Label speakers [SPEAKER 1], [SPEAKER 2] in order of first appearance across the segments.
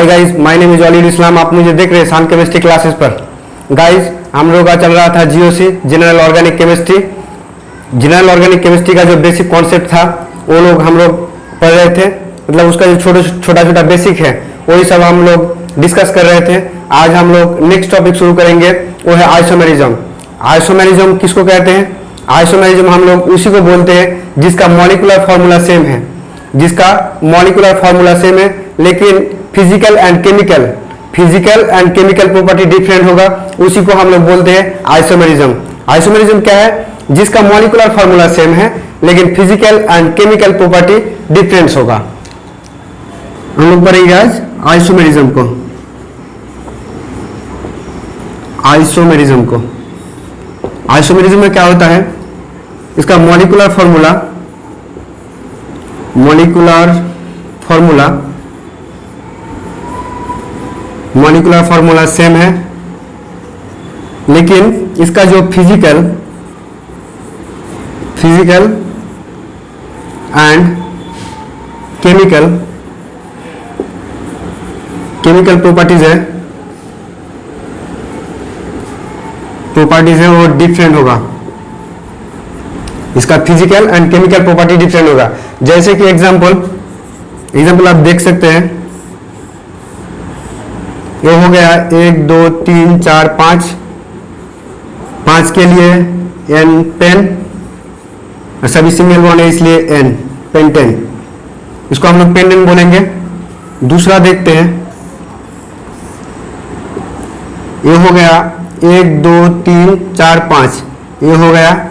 [SPEAKER 1] Hi guys, my name is Ali Islam. आप मुझे देख रहे हैं शान केमिस्ट्री क्लासेस पर। गाइस, हम लोग का चल रहा था GOC, general organic chemistry. General organic chemistry का जो बेसिक कॉन्सेप्ट था वो हम लोग पढ़ रहे थे, मतलब उसका जो छोटा छोटा बेसिक है वही सब हम लोग डिस्कस कर रहे थे। आज हम लोग नेक्स्ट टॉपिक शुरू करेंगे, वो है आइसोमेरिज्म। आइसोमेरिज्म किसको कहते हैं? आइसोमेरिज्म हम लोग उसी को बोलते हैं जिसका मॉलिक्यूलर फॉर्मूला सेम है, जिसका मॉलिक्यूलर फॉर्मूला सेम है लेकिन physical and chemical property different होगा, उसी को हम लोग बोलते हैं आइसोमेरिज्म। आइसोमेरिज्म क्या है? जिसका मॉलिक्यूलर फॉर्मूला सेम है लेकिन physical and chemical property difference होगा। हम लोग पढ़ेंगे आज आइसोमेरिज्म को। आइसोमेरिज्म में क्या होता है? इसका मॉलिक्यूलर फॉर्मूला सेम है लेकिन इसका जो फिजिकल एंड केमिकल प्रॉपर्टीज है वो डिफरेंट होगा। इसका physical and chemical property different होगा। जैसे कि एग्जाम्पल आप देख सकते हैं, ये हो गया 1 2 3 4 5 के लिए n पेन, सभी सिंगल बॉन्ड है इसलिए n पेंटेन, इसको हम लोग पेंटेन बोलेंगे। दूसरा देखते हैं, ये हो गया 1 2 3 4 5, ये हो गया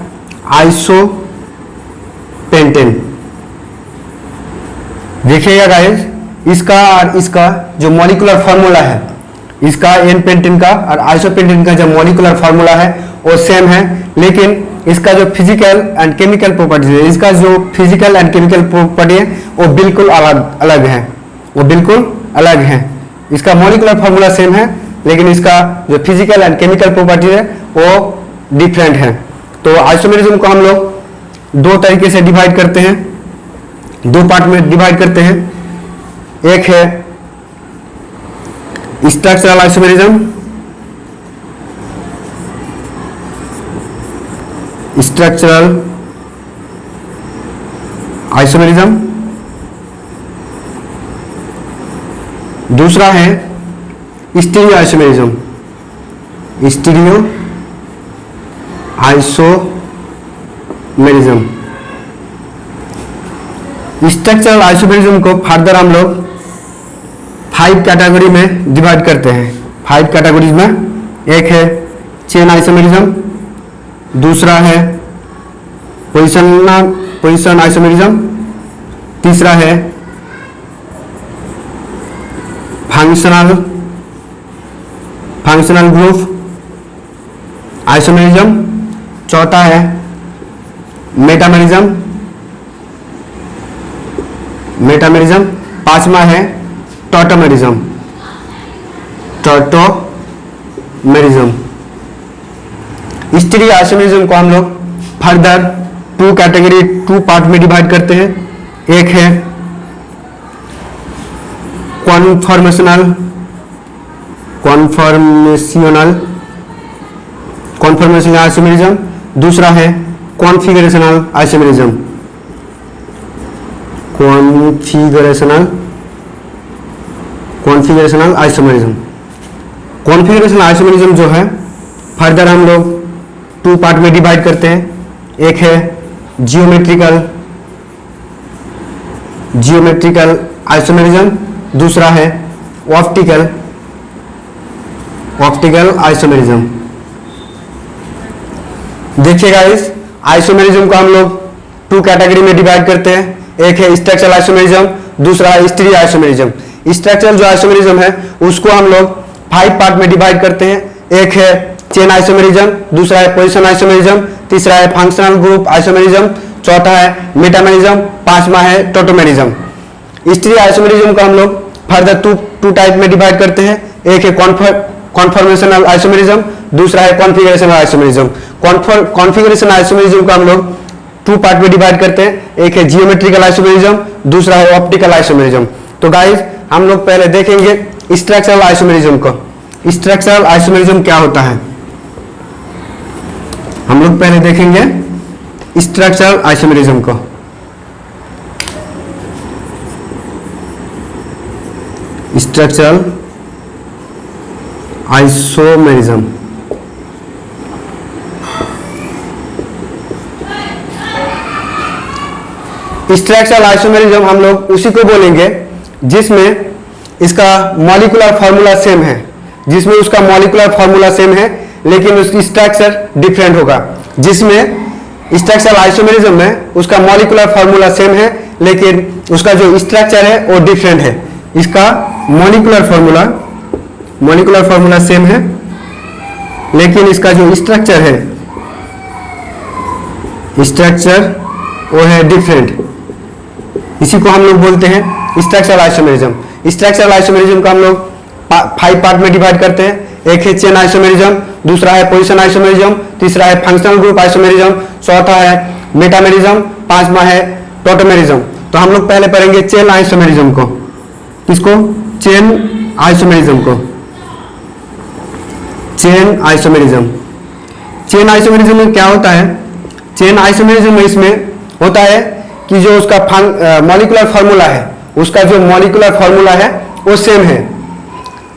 [SPEAKER 1] आइसोपेंटेन। देखिएगा गाइस, इसका और इसका जो मॉलिक्यूलर फॉर्मूला है, इसका एन पेंटेन का और आइसोपेंटेन का जो मॉलिक्यूलर फॉर्मूला है वो सेम है, लेकिन इसका जो फिजिकल एंड केमिकल प्रॉपर्टी है, इसका जो फिजिकल एंड केमिकल प्रॉपर्टी है वो बिल्कुल अलग है। इसका मॉलिक्यूलर फॉर्मूला सेम है लेकिन इसका जो फिजिकल एंड केमिकल प्रॉपर्टी है वो डिफरेंट है। तो आइसोमेरिज्म को हम लोग दो तरीके से डिवाइड करते हैं, दो पार्ट में डिवाइड करते हैं। एक है स्ट्रक्चरल आइसोमेरिज्म, दूसरा है स्टीरियो आइसोमेरिज्म। स्ट्रक्चरल आइसोमेरिज्म को फर्दर हम लोग 5 कैटेगरी में डिवाइड करते हैं। 5 कैटेगरीज में एक है चेन आइसोमेरिज्म, दूसरा है पोजीशन आइसोमेरिज्म, तीसरा है फंक्शनल ग्रुप आइसोमेरिज्म, चौथा है मेटामेरिज्म, पांचवा है टॉटोमेरिज्म। स्टीरियो आइसोमेरिज्म को हम लोग फर्दर 2 पार्ट में डिवाइड करते हैं। एक है कॉन्फॉर्मेशनल आइसोमेरिज्म, दूसरा है कॉन्फिगरेशनल आइसोमेरिज्म। कॉन्फिगरेशनल आइसोमेरिज्म जो है फर्दर हम लोग 2 पार्ट में डिवाइड करते हैं। एक है जियोमेट्रिकल आइसोमेरिज्म, दूसरा है ऑप्टिकल आइसोमेरिज्म। देखिएगा, इस आइसोमेरिज्म को हम लोग 2 कैटेगरी में डिवाइड करते हैं। एक है स्ट्रक्चरल आइसोमेरिज्म, दूसरा है स्टीरियो आइसोमेरिज्म। स्ट्रक्चरल जो आइसोमेरिज्म है उसको हम लोग 5 पार्ट में डिवाइड करते हैं। एक है चेन आइसोमेरिज्म, दूसरा है पोजीशन आइसोमेरिज्म, तीसरा है फंक्शनल ग्रुप आइसोमेरिज्म, चौथा है मेटामेरिज्म, पांचवा है टोटोमेरिज्म। स्टीरियो आइसोमेरिज्म को हम लोग फर्दर 2 टाइप में डिवाइड करते हैं। एक है कॉन्फॉर्मेशनल आइसोमेरिज्म, दूसरा है कॉन्फिगरेशनल आइसोमेरिज्म। कॉन्फिगरेशन आइसोमेरिज्म को हम लोग 2 पार्ट में डिवाइड करते हैं। एक है जियोमेट्रिकल आइसोमेरिज्म, दूसरा है ऑप्टिकल आइसोमेरिज्म। तो गाइस, हम लोग पहले देखेंगे स्ट्रक्चरल आइसोमेरिज्म को। स्ट्रक्चरल आइसोमेरिज्म क्या होता है हम लोग पहले देखेंगे स्ट्रक्चरल आइसोमेरिज्म को। स्ट्रक्चरल आइसोमेरिज्म स्ट्रक्चरल आइसोमेरिज्म हम लोग उसी को बोलेंगे जिसमें इसका मॉलिक्यूलर फॉर्मूला सेम है, जिसमें उसका मॉलिक्यूलर फॉर्मूला सेम है लेकिन उसकी स्ट्रक्चर डिफरेंट होगा। जिसमें स्ट्रक्चरल आइसोमेरिज्म में उसका मॉलिक्यूलर फॉर्मूला सेम है लेकिन उसका जो स्ट्रक्चर है वो डिफरेंट है। इसका मॉलिक्यूलर फॉर्मूला सेम है लेकिन इसका जो स्ट्रक्चर है वो है डिफरेंट। इसी को हम लोग बोलते हैं स्ट्रक्चरल आइसोमेरिज्म। स्ट्रक्चरल आइसोमेरिज्म को हम लोग 5 पार्ट में डिवाइड करते हैं। एक है चेन आइसोमेरिज्म, दूसरा है पोजीशन आइसोमेरिज्म, तीसरा है फंक्शनल ग्रुप आइसोमेरिज्म, चौथा है मेटामेरिज्म, पांचवा है टोटोमेरिज्म। तो हम लोग पहले पढ़ेंगे चेन आइसोमेरिज्म को। किसको? चेन आइसोमेरिज्म को। चेन आइसोमेरिज्म में क्या होता है? चेन आइसोमेरिज्म में इसमें होता है कि जो उसका मॉलिक्यूलर फार्मूला है, उसका जो मॉलिक्यूलर फार्मूला है वो सेम है।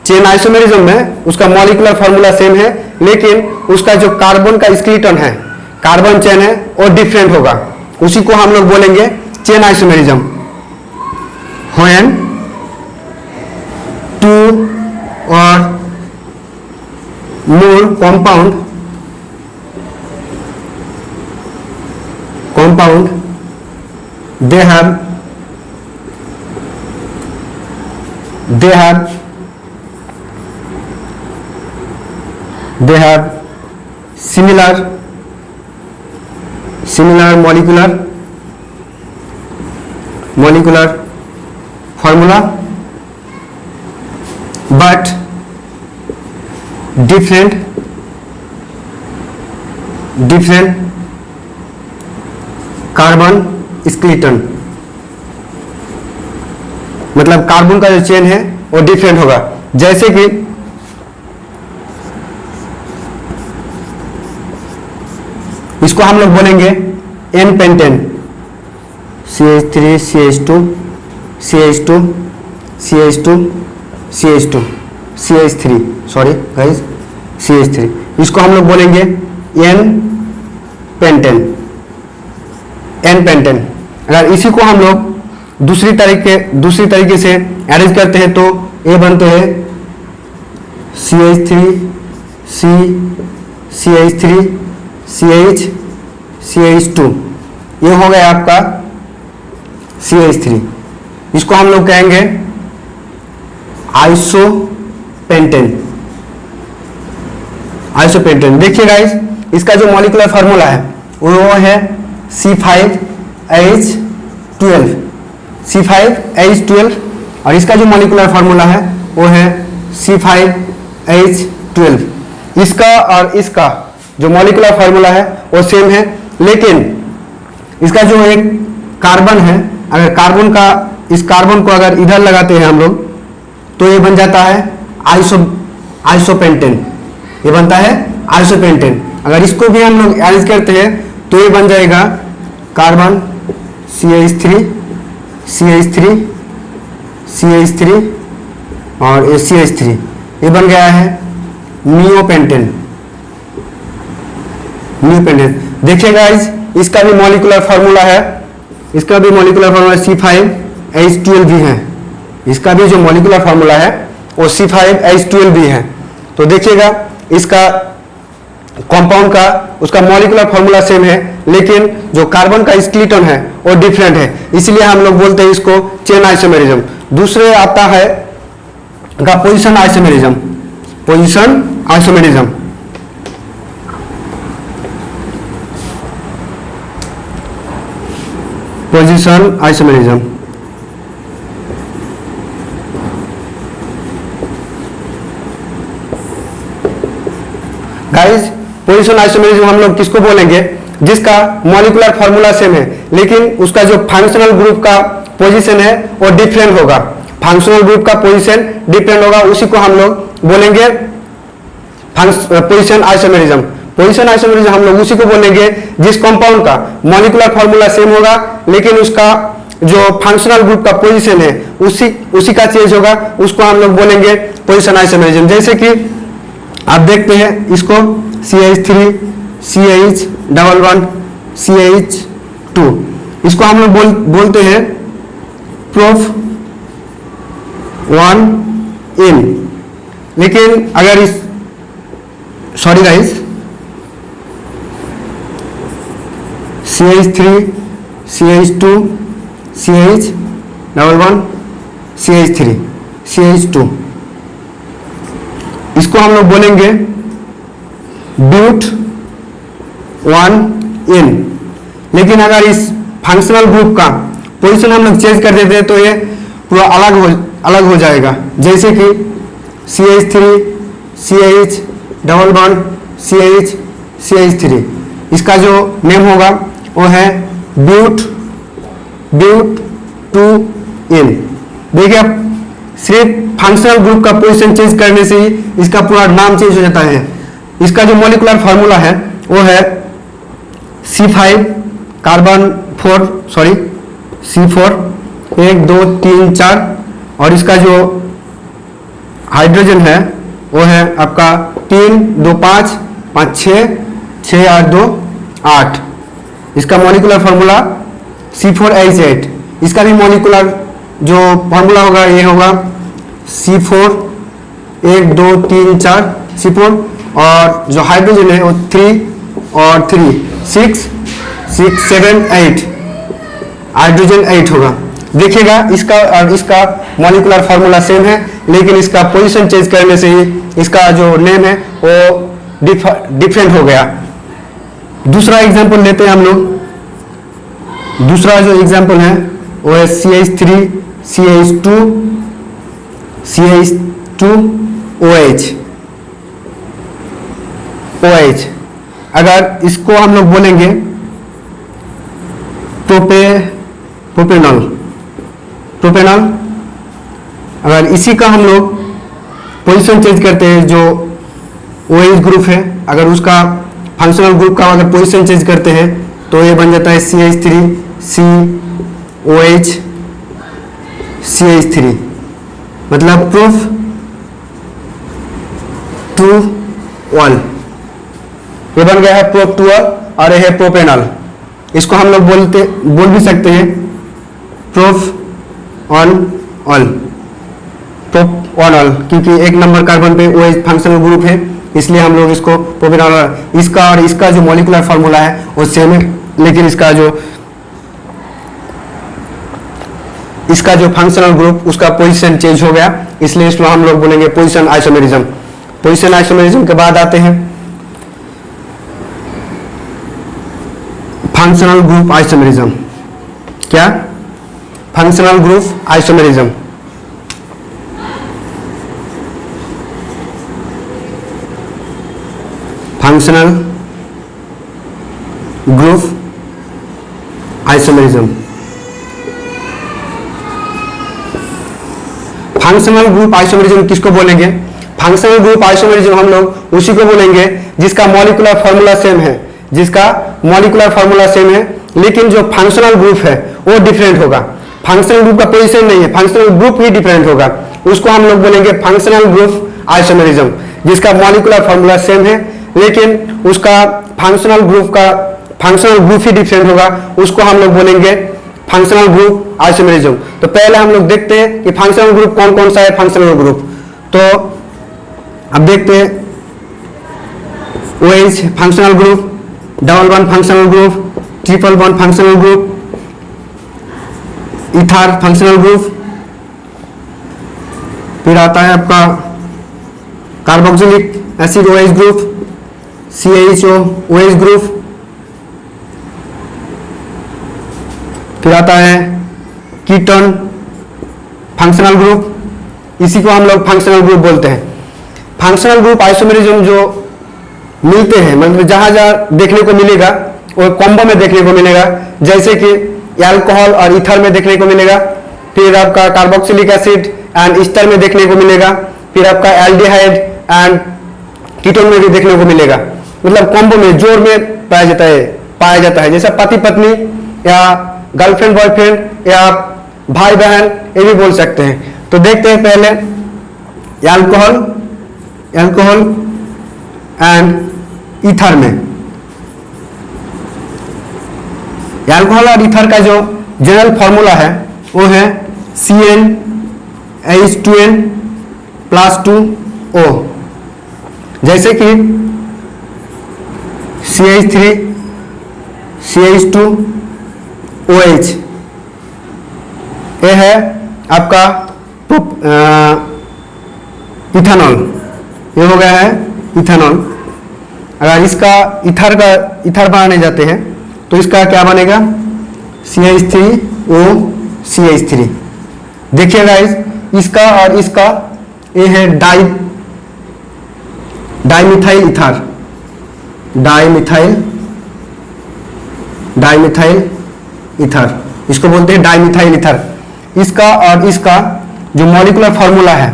[SPEAKER 1] चेन आइसोमेरिज्म में उसका मॉलिक्यूलर फार्मूला सेम है लेकिन उसका जो कार्बन का स्केलेटन है, कार्बन चेन है, वो डिफरेंट होगा। उसी को हम लोग बोलेंगे चेन आइसोमेरिज्म। व्हेन 2 और more compound they have similar molecular formula but different carbon skeleton. मतलब कार्बन का जो चेन है वो डिफरेंट होगा। जैसे कि इसको हम लोग बोलेंगे N pentane, CH3 CH2 CH2 CH2 CH2 CH3, sorry guys, CH3। इसको हम लोग बोलेंगे एन पेंटेन। अगर इसी को हम लोग दूसरी तरीके से अरेंज करते हैं तो ये बनते हैं CH3 C CH3 CH CH2। ये हो गया आपका CH3। इसको हम लोग कहेंगे आइसोपेंटेन। देखिए गाइस, इसका जो मॉलिक्यूलर फार्मूला है वो है C5H12 और इसका जो मॉलिक्यूलर फार्मूला है वो है C5H12। इसका और इसका जो मॉलिक्यूलर फार्मूला है वो सेम है लेकिन इसका जो एक कार्बन है, अगर इस कार्बन को अगर इधर लगाते हैं हम लोग तो ये बन जाता है आइसोपेंटेन। ये बनता है आइसोपेंटेन। अगर इसको भी हम लोग अरेंज करते हैं तो ये बन जाएगा कार्बन CH3 और CH3। ये बन गया है नियोपेंटेन। देखिए गाइस, इसका भी मॉलिक्यूलर फार्मूला है, C5H12 भी है। इसका भी जो मॉलिक्यूलर फार्मूला है वो C5H12 भी है। तो देखिएगा, इसका कंपाउंड का उसका मॉलिक्यूलर फार्मूला सेम है लेकिन जो कार्बन का स्केलेटन है वो डिफरेंट है, इसलिए हम लोग बोलते हैं इसको चेन आइसोमेरिज्म। दूसरे आता है का position isomerism. Guys, position isomerism हम लोग किसको बोलेंगे? जिसका मॉलिक्यूलर फार्मूला सेम है लेकिन उसका जो फंक्शनल ग्रुप का पोजीशन है वो डिफरेंट होगा। फंक्शनल ग्रुप का पोजीशन डिफरेंट होगा, उसी को हम लोग बोलेंगे पोजीशन आइसोमेरिज्म। पोजीशन आइसोमेरिज्म हम लोग उसी को बोलेंगे जिस कंपाउंड का मॉलिक्यूलर फार्मूला सेम होगा लेकिन उसका जो फंक्शनल ग्रुप का पोजीशन है उसी का चेंज होगा, उसको हम लोग बोलेंगे पोजीशन आइसोमेरिज्म। जैसे कि आप देखते हैं इसको CH3 CH11 CH2, इसको हम लोग बोलते हैं प्रोफ 1 इन। लेकिन अगर इस sorry guys CH3 CH2 CH11 CH3 CH2, इसको हम लोग बोलेंगे ब्यूट 1 इन। लेकिन अगर इस फंक्शनल ग्रुप का पोजीशन हम लोग चेंज कर देते हैं तो ये पूरा अलग हो जाएगा। जैसे कि CH3 CH11 CH3, इसका जो नेम होगा वो है ब्यूट 2 इन। देखिए आप सिर्फ फंक्शनल ग्रुप का पोजीशन चेंज करने से ही इसका पूरा नाम चेंज हो जाता है। इसका जो मॉलिक्यूलर फार्मूला है वो है C5 कार्बन 4 C4 1 2 3 4, और इसका जो हाइड्रोजन है वो है आपका 3 2 5 5 6 8 2 8। इसका मॉलिक्यूलर फार्मूला C4H8। इसका भी मॉलिक्यूलर जो फार्मूला होगा ये होगा C4 1 2 3 4 C4, और जो हाइड्रोजन है वो 3 और 3 6 7 8, हाइड्रोजन 8 होगा। देखिएगा इसका और इसका मॉलिक्यूलर फार्मूला सेम है लेकिन इसका पोजीशन चेंज करने से ही इसका जो नेम है वो डिफरेंट हो गया। दूसरा एग्जांपल लेते हैं हम लोग। दूसरा जो एग्जांपल है वो है CH3 CH2 OH। अगर इसको हम लोग बोलेंगे प्रोपेनॉल। अगर इसी का हम लोग पोजीशन चेंज करते हैं, जो OH ग्रुप है अगर उसका फंक्शनल ग्रुप का अगर पोजीशन चेंज करते हैं तो ये बन जाता है CH3 COH CH3, मतलब प्रूफ 2 ये बन गया है प्रोप 2 और ये है प्रोपेनॉल। इसको हम लोग बोल भी सकते हैं प्रोप ऑन ऑल, क्योंकि एक नंबर कार्बन पे OH फंक्शनल ग्रुप है इसलिए हम लोग इसको प्रोपेनॉल। इसका और इसका जो मॉलिक्यूलर फार्मूला है वो सेम है लेकिन इसका जो फंक्शनल ग्रुप उसका पोजीशन चेंज हो गया, इसलिए इसको हम लोग बोलेंगे पोजीशन आइसोमेरिज्म। पोजीशन आइसोमेरिज्म के बाद आते हैं फंक्शनल ग्रुप आइसोमेरिज्म। क्या? Functional group isomerism. Functional group isomerism. Functional group isomerism किसको बोलेंगे? फंक्शनल ग्रुप आइसोमेरिज्म हम लोग उसी को बोलेंगे जिसका मॉलिक्यूलर फार्मूला सेम है, लेकिन जो फंक्शनल ग्रुप है वो डिफरेंट होगा। फंक्शनल ग्रुप का पोजीशन नहीं है, फंक्शनल ग्रुप ही डिफरेंट होगा, उसको हम लोग बोलेंगे फंक्शनल ग्रुप आइसोमेरिज्म। जिसका मॉलिक्यूलर फार्मूला सेम है लेकिन उसका फंक्शनल ग्रुप ही डिफरेंट होगा, उसको हम लोग बोलेंगे फंक्शनल ग्रुप आइसोमेरिज्म। तो पहले हम लोग देखते हैं कि फंक्शनल ग्रुप कौन कौन सा है। फंक्शनल ग्रुप तो अब देखते हैं OH functional group, double bond functional group, triple bond functional group, ether functional group, फिर आता है आपका carboxylic acid OH group, CHO OH group, फिर आता है कीटोन फंक्शनल ग्रुप, इसी को हम लोग फंक्शनल ग्रुप बोलते हैं। फंक्शनल ग्रुप आइसोमेरिज्म जो मिलते हैं, मतलब जहां जहां देखने को मिलेगा वो कॉम्बो में देखने को मिलेगा, जैसे कि अल्कोहल और ईथर में देखने को मिलेगा, फिर आपका कार्बोक्सिलिक एसिड एंड ईस्टर में देखने को मिलेगा, फिर आपका एल्डिहाइड एंड कीटोन में भी देखने को मिलेगा। मतलब कॉम्बो में जोड़ में पाया जाता है जैसा पति पत्नी या गर्लफ्रेंड बॉयफ्रेंड या भाई बहन, ये भी बोल सकते हैं। तो देखते हैं पहले एल्कोहल एंड ईथर में। एल्कोहल और ईथर का जो जनरल फॉर्मूला है वो है CnH2n + 2O। जैसे कि CH3 CH2OH, ये है आपका इथेनॉल, ये हो गया है इथेनॉल। अगर इसका ईथर बनाने जाते हैं तो इसका क्या बनेगा, CH3OCH3। देखिए गाइस, इसका और इसका ये है डाइमिथाइल ईथर, इसको बोलते हैं डाइमिथाइल ईथर। इसका और इसका जो मॉलिक्यूलर फॉर्मूला है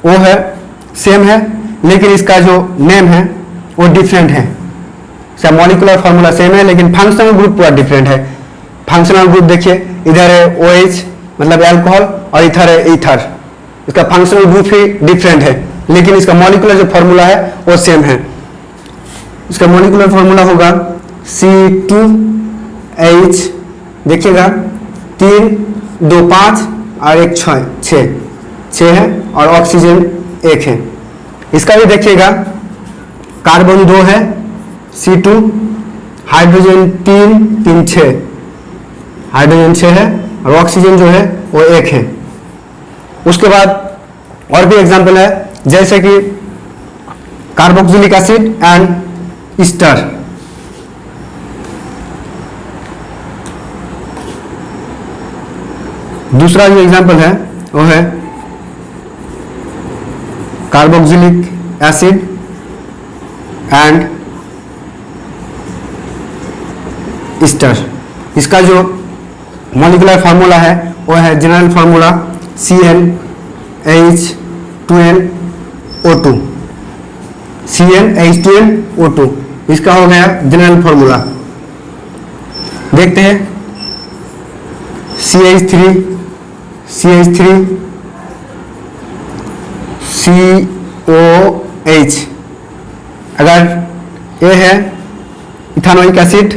[SPEAKER 1] वो है सेम है, लेकिन इसका जो नेम है वो डिफरेंट है। इसका मॉलिक्यूलर फॉर्मूला सेम है लेकिन फंक्शनल ग्रुप पूरा डिफरेंट है। फंक्शनल ग्रुप देखिए, इधर है OH मतलब अल्कोहल और इधर है ईथर। इसका फंक्शनल ग्रुप ही डिफरेंट है लेकिन इसका मॉलिक्यूलर जो फॉर्मूला है वो सेम है। इसका मॉलिक्यूलर फॉर्मूला होगा C2H, देखिएगा 3 2 5 और 1 6 है और ऑक्सीजन 1 है। इसका भी देखिएगा, कार्बन 2 है C2, हाइड्रोजन 3 6, हाइड्रोजन 6 है और ऑक्सीजन जो है वो 1 है। उसके बाद और भी एग्जांपल है जैसे कि कार्बोक्सिलिक एसिड एंड ईस्टर। दूसरा जो एग्जांपल है वो है कार्बोक्सिलिक एसिड एंड ईस्टर। इसका जो मॉलिक्यूलर फार्मूला है वो है जनरल फार्मूला CnH2nO2। CnH2nO2 इसका हो गया जनरल फार्मूला। देखते हैं CH3 COH। अगर ये है इथानोइक एसिड,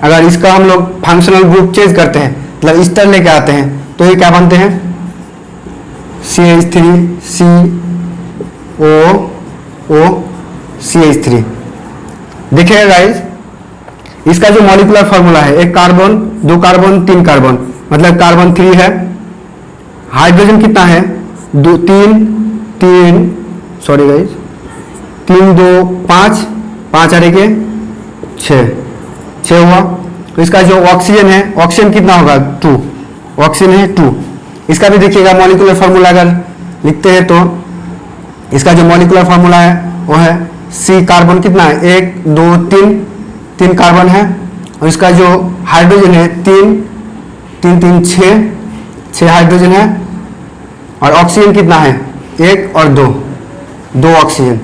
[SPEAKER 1] अगर इसका हम लोग फंक्शनल ग्रुप चेंज करते हैं मतलब ईस्टर लेके आते हैं तो ये क्या बनते हैं CH3COOCH3। देखिएगा गाइस, इसका जो मॉलिक्यूलर फॉर्मूला है, एक कार्बन 2 कार्बन 3 कार्बन मतलब कार्बन 3 है। हाइड्रोजन कितना है 3 2 5 5 और 1 6 हुआ। तो इसका जो ऑक्सीजन है, ऑक्सीजन कितना होगा 2, ऑक्सीजन है 2। इसका भी देखिएगा मॉलिक्यूलर फार्मूला अगर लिखते हैं तो इसका जो मॉलिक्यूलर फार्मूला है वो है C, कार्बन कितना है 1 2 3 कार्बन है और इसका जो हाइड्रोजन है 3 6 हाइड्रोजन है और ऑक्सीजन कितना है 1 और 2 ऑक्सीजन।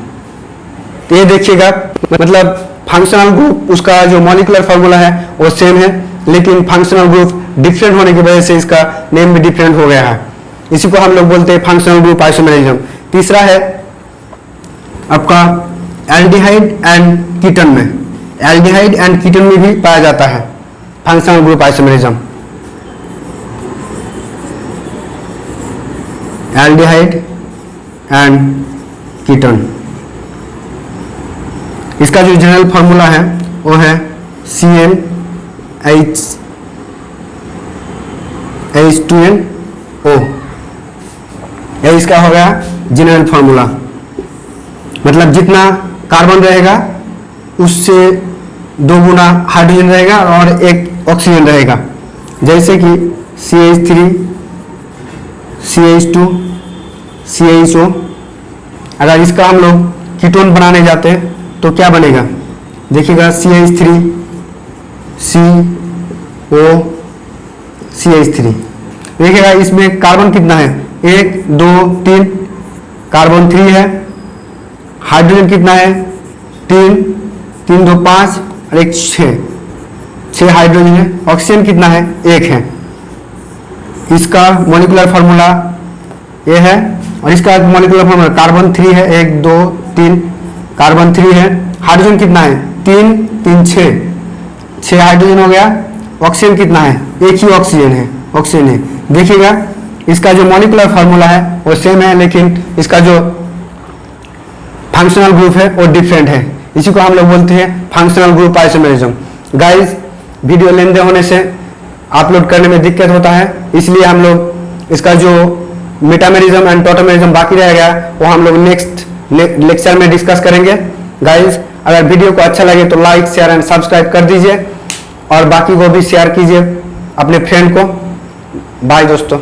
[SPEAKER 1] तो ये देखिएगा मतलब फंक्शनल ग्रुप उसका जो मॉलिक्यूलर फार्मूला है वो सेम है लेकिन फंक्शनल ग्रुप डिफरेंट होने की वजह से इसका नेम भी डिफरेंट हो गया है। इसी को हम लोग बोलते हैं फंक्शनल ग्रुप आइसोमेरिज्म। तीसरा है आपका एल्डिहाइड एंड कीटन में। एल्डिहाइड एंड कीटन में भी पाया जाता है functional group isomerism. Aldehyde and Keaton, इसका जो जनरल फार्मूला है वो है CnH2nO। यह इसका हो गया जनरल फार्मूला। मतलब जितना कार्बन रहेगा उससे 2 गुना हाइड्रोजन रहेगा और 1 ऑक्सीजन रहेगा। जैसे कि CH3 CH2 CHO। अगर इसका हम लोग कीटोन बनाने जाते हैं तो क्या बनेगा देखिएगा CH3 COCH3। देखिएगा इसमें कार्बन कितना है, 1 2 3, कार्बन 3 है। हाइड्रोजन कितना है, 3 3 2 5 और 1 6 हाइड्रोजन है। ऑक्सीजन कितना है, 1 है। इसका मॉलिक्यूलर फार्मूला ये है और इसका मॉलिक्यूलर फार्मूला कार्बन 3 है, 1 2 3, कार्बन 3 है। हाइड्रोजन कितना है, 3 3 6 हाइड्रोजन हो गया। ऑक्सीजन कितना है, एक ही ऑक्सीजन है। देखिएगा इसका जो मॉलिक्यूलर फार्मूला है वो सेम है, लेकिन इसका जो फंक्शनल ग्रुप है वो डिफरेंट है। इसी को हम लोग बोलते हैं functional group isomerism. Guys, video लेंदे होने से अपलोड करने में दिक्कत होता है, इसलिए हम लोग इसका जो मेटामेरिज्म एंड टोटोमेरिज्म बाकी रह गया वो हम लोग नेक्स्ट लेक्चर में डिस्कस करेंगे। गाइस, अगर वीडियो को अच्छा लगे तो लाइक शेयर एंड सब्सक्राइब कर दीजिए और बाकी को भी शेयर कीजिए अपने फ्रेंड को। बाय दोस्तों।